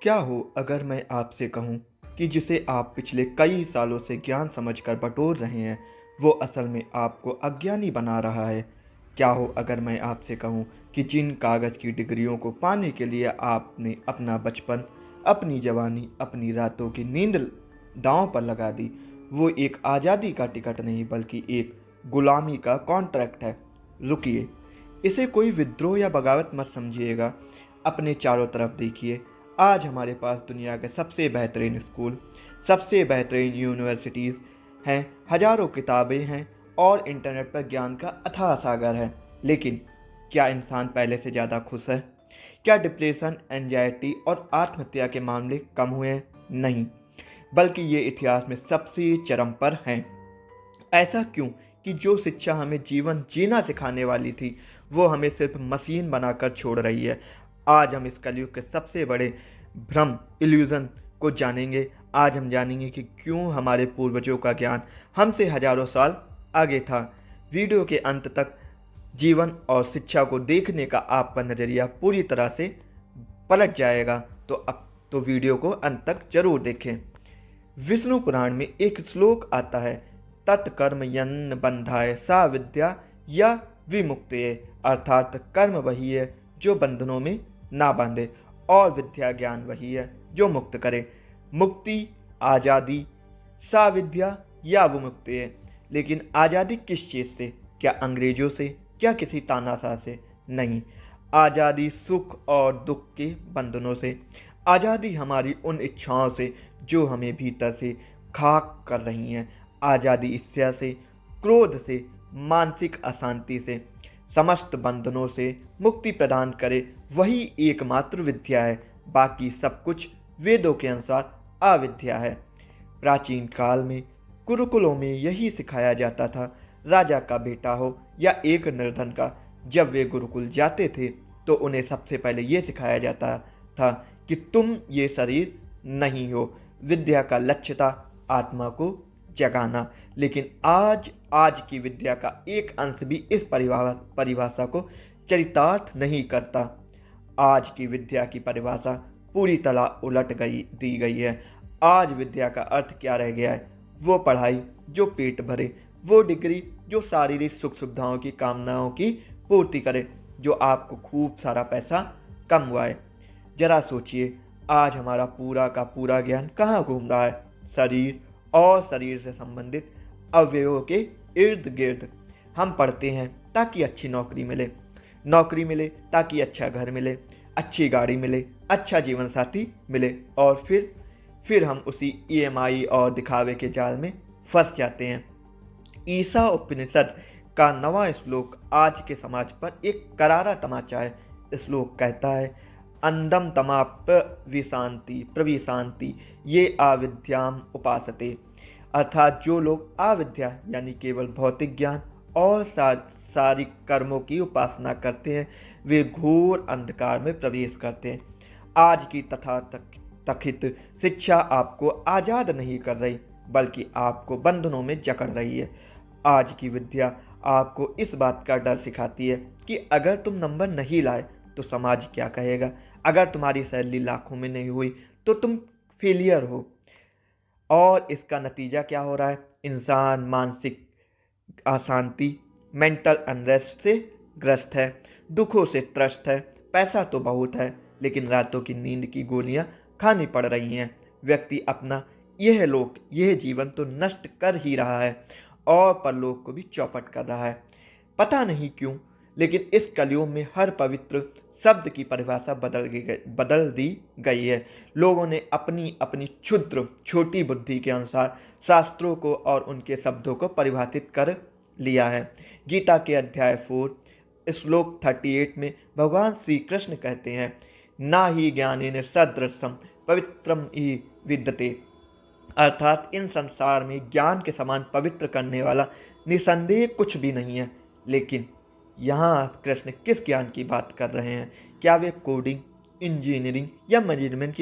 क्या हो अगर मैं आपसे कहूँ कि जिसे आप पिछले कई सालों से ज्ञान समझकर बटोर रहे हैं, वो असल में आपको अज्ञानी बना रहा है। क्या हो अगर मैं आपसे कहूँ कि जिन कागज़ की डिग्रियों को पाने के लिए आपने अपना बचपन, अपनी जवानी, अपनी रातों की नींद दांव पर लगा दी, वो एक आज़ादी का टिकट नहीं बल्कि एक गुलामी का कॉन्ट्रैक्ट है। रुकिए, इसे कोई विद्रोह या बगावत मत समझिएगा। अपने चारों तरफ देखिए। आज हमारे पास दुनिया के सबसे बेहतरीन स्कूल, सबसे बेहतरीन यूनिवर्सिटीज़ हैं, हजारों किताबें हैं और इंटरनेट पर ज्ञान का अथाह सागर है। लेकिन क्या इंसान पहले से ज़्यादा खुश है? क्या डिप्रेशन, एंजाइटी और आत्महत्या के मामले कम हुए हैं? नहीं, बल्कि ये इतिहास में सबसे चरम पर हैं। ऐसा क्यों कि जो शिक्षा हमें जीवन जीना सिखाने वाली थी, वो हमें सिर्फ मशीन बनाकर छोड़ रही है। आज हम इस कलयुग के सबसे बड़े भ्रम, इल्यूज़न को जानेंगे। आज हम जानेंगे कि क्यों हमारे पूर्वजों का ज्ञान हमसे हजारों साल आगे था। वीडियो के अंत तक जीवन और शिक्षा को देखने का आपका नज़रिया पूरी तरह से पलट जाएगा। तो अब तो वीडियो को अंत तक जरूर देखें। विष्णु पुराण में एक श्लोक आता है, तत्कर्म यन्न बंधाय सा विद्या या विमुक्तये, अर्थात कर्म वही है जो बंधनों में ना बांधे और विद्या ज्ञान वही है जो मुक्त करे। मुक्ति, आज़ादी, सा विद्या या विमुक्तये। लेकिन आज़ादी किस चीज़ से? क्या अंग्रेजों से? क्या किसी तानाशाह से? नहीं, आज़ादी सुख और दुख के बंधनों से। आज़ादी हमारी उन इच्छाओं से जो हमें भीतर से खाक कर रही हैं। आज़ादी ईर्ष्या से, क्रोध से, मानसिक अशांति से, समस्त बंधनों से मुक्ति प्रदान करे, वही एकमात्र विद्या है। बाकी सब कुछ वेदों के अनुसार अविद्या है। प्राचीन काल में गुरुकुलों में यही सिखाया जाता था। राजा का बेटा हो या एक निर्धन का, जब वे गुरुकुल जाते थे तो उन्हें सबसे पहले ये सिखाया जाता था कि तुम ये शरीर नहीं हो। विद्या का लक्ष्य था आत्मा को जगाना। लेकिन आज की विद्या का एक अंश भी इस परिभाषा को चरितार्थ नहीं करता। आज की विद्या की परिभाषा पूरी तरह उलट दी गई है। आज विद्या का अर्थ क्या रह गया है? वो पढ़ाई जो पेट भरे, वो डिग्री जो शारीरिक सुख सुविधाओं की कामनाओं की पूर्ति करे, जो आपको खूब सारा पैसा कमवाए। जरा सोचिए, आज हमारा पूरा का पूरा ज्ञान कहाँ घूम रहा है? शरीर और शरीर से संबंधित अवयवों के इर्द गिर्द। हम पढ़ते हैं ताकि अच्छी नौकरी मिले, नौकरी मिले ताकि अच्छा घर मिले, अच्छी गाड़ी मिले, अच्छा जीवन साथी मिले, और फिर हम उसी ईएमआई और दिखावे के जाल में फंस जाते हैं। ईसा उपनिषद का नवा श्लोक आज के समाज पर एक करारा तमाचा है। श्लोक कहता है, अंधम तमा प्रविशांति ये अविद्याम उपासते। अर्थात जो लोग अविद्या यानी केवल भौतिक ज्ञान और शारीरिक कर्मों की उपासना करते हैं, वे घोर अंधकार में प्रवेश करते हैं। आज की तथाकथित शिक्षा आपको आज़ाद नहीं कर रही, बल्कि आपको बंधनों में जकड़ रही है। आज की विद्या आपको इस बात का डर सिखाती है कि अगर तुम नंबर नहीं लाए तो समाज क्या कहेगा, अगर तुम्हारी सैलरी लाखों में नहीं हुई तो तुम फेलियर हो। और इसका नतीजा क्या हो रहा है? इंसान मानसिक अशांति, मेंटल अनरेस्ट से ग्रस्त है, दुखों से त्रस्त है। पैसा तो बहुत है, लेकिन रातों की नींद की गोलियां खानी पड़ रही हैं। व्यक्ति अपना यह जीवन तो नष्ट कर ही रहा है और परलोक को भी चौपट कर रहा है। पता नहीं क्यों, लेकिन इस कलयुग में हर पवित्र शब्द की परिभाषा बदल दी गई है। लोगों ने अपनी अपनी क्षुद्र छोटी बुद्धि के अनुसार शास्त्रों को और उनके शब्दों को परिभाषित कर लिया है। गीता के अध्याय 4 श्लोक 38 में भगवान श्री कृष्ण कहते हैं, ना ही ज्ञानेन सदृशम पवित्रम ही विद्यते। अर्थात इन संसार में ज्ञान के समान पवित्र करने वाला निसंदेह कुछ भी नहीं है। लेकिन यहाँ कृष्ण किस ज्ञान की बात कर रहे हैं? क्या वे कोडिंग, इंजीनियरिंग या मैनेजमेंट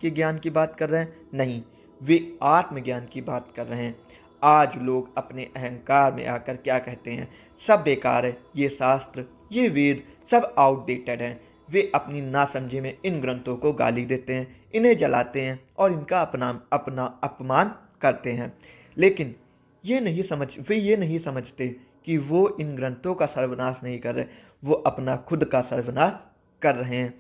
के ज्ञान की बात कर रहे हैं? नहीं, वे आत्मज्ञान की बात कर रहे हैं। आज लोग अपने अहंकार में आकर क्या कहते हैं? सब बेकार है, ये शास्त्र, ये वेद सब आउटडेटेड हैं। वे अपनी नासमझी में इन ग्रंथों को गाली देते हैं, इन्हें जलाते हैं और इनका अपना अपमान करते हैं। लेकिन वे ये नहीं समझते कि वो इन ग्रंथों का सर्वनाश नहीं कर रहे, वो अपना खुद का सर्वनाश कर रहे हैं।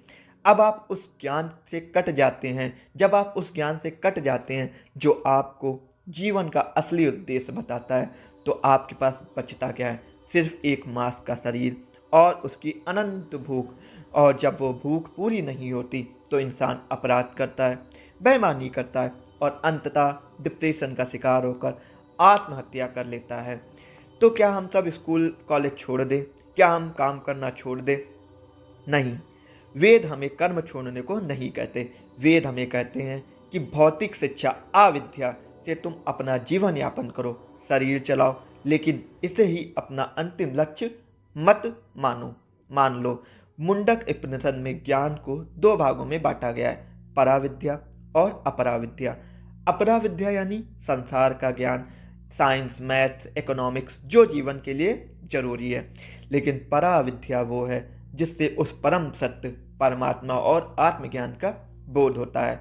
अब आप उस ज्ञान से कट जाते हैं, जब आप उस ज्ञान से कट जाते हैं जो आपको जीवन का असली उद्देश्य बताता है, तो आपके पास बचता क्या है? सिर्फ एक मांस का शरीर और उसकी अनंत भूख। और जब वो भूख पूरी नहीं होती तो इंसान अपराध करता है, बेईमानी करता है और अंततः डिप्रेशन का शिकार होकर आत्महत्या कर लेता है। तो क्या हम सब स्कूल कॉलेज छोड़ दें? क्या हम काम करना छोड़ दें? नहीं, वेद हमें कर्म छोड़ने को नहीं कहते। वेद हमें कहते हैं कि भौतिक शिक्षा अविद्या से तुम अपना जीवन यापन करो, शरीर चलाओ, लेकिन इसे ही अपना अंतिम लक्ष्य मत मान लो। मुंडक उपनिषद में ज्ञान को दो भागों में बांटा गया है, पराविद्या और अपराविद्या। अपराविद्या यानी संसार का ज्ञान, साइंस, मैथ्स, इकोनॉमिक्स, जो जीवन के लिए जरूरी है। लेकिन पराविद्या वो है जिससे उस परम सत्य, परमात्मा और आत्मज्ञान का बोध होता है।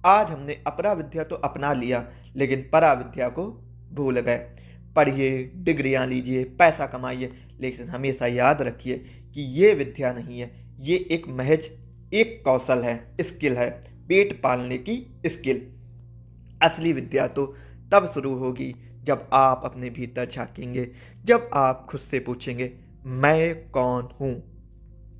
आज हमने अपराविद्या तो अपना लिया, लेकिन पराविद्या को भूल गए। पढ़िए, डिग्रियां लीजिए, पैसा कमाइए, लेकिन हमेशा याद रखिए कि ये विद्या नहीं है, ये एक महज एक कौशल है, स्किल है, पेट पालने की स्किल। असली विद्या तो तब शुरू होगी जब आप अपने भीतर झांकेंगे, जब आप खुद से पूछेंगे, मैं कौन हूँ?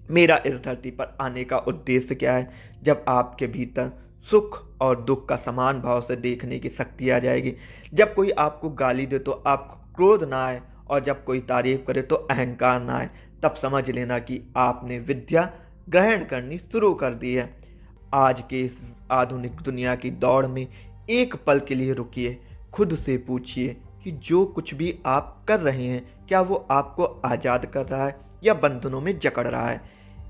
मेरा इस धरती पर आने का उद्देश्य क्या है? जब आपके भीतर सुख और दुख का समान भाव से देखने की शक्ति आ जाएगी, जब कोई आपको गाली दे तो आपको क्रोध ना आए, और जब कोई तारीफ करे तो अहंकार ना आए, तब समझ लेना कि आपने विद्या ग्रहण करनी शुरू कर दी है। आज के इस आधुनिक दुनिया की दौड़ में एक पल के लिए रुकिए, खुद से पूछिए कि जो कुछ भी आप कर रहे हैं, क्या वो आपको आज़ाद कर रहा है या बंधनों में जकड़ रहा है?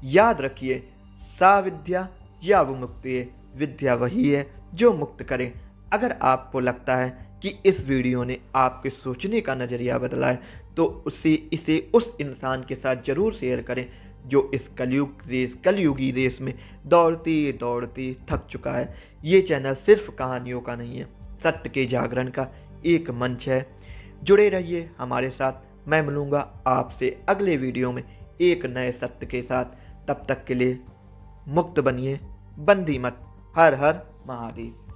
याद रखिए, सा विद्या या वो मुक्ति है, विद्या वही है जो मुक्त करे। अगर आपको लगता है कि इस वीडियो ने आपके सोचने का नज़रिया बदला है, तो इसे उस इंसान के साथ ज़रूर शेयर करें जो इस कलयुगी रेस में दौड़ते दौड़ते थक चुका है। ये चैनल सिर्फ कहानियों का नहीं है, सत्य के जागरण का एक मंच है। जुड़े रहिए हमारे साथ। मैं मिलूँगा आपसे अगले वीडियो में एक नए सत्य के साथ। तब तक के लिए मुक्त बनिए, बंदी मत। हर हर महादेव।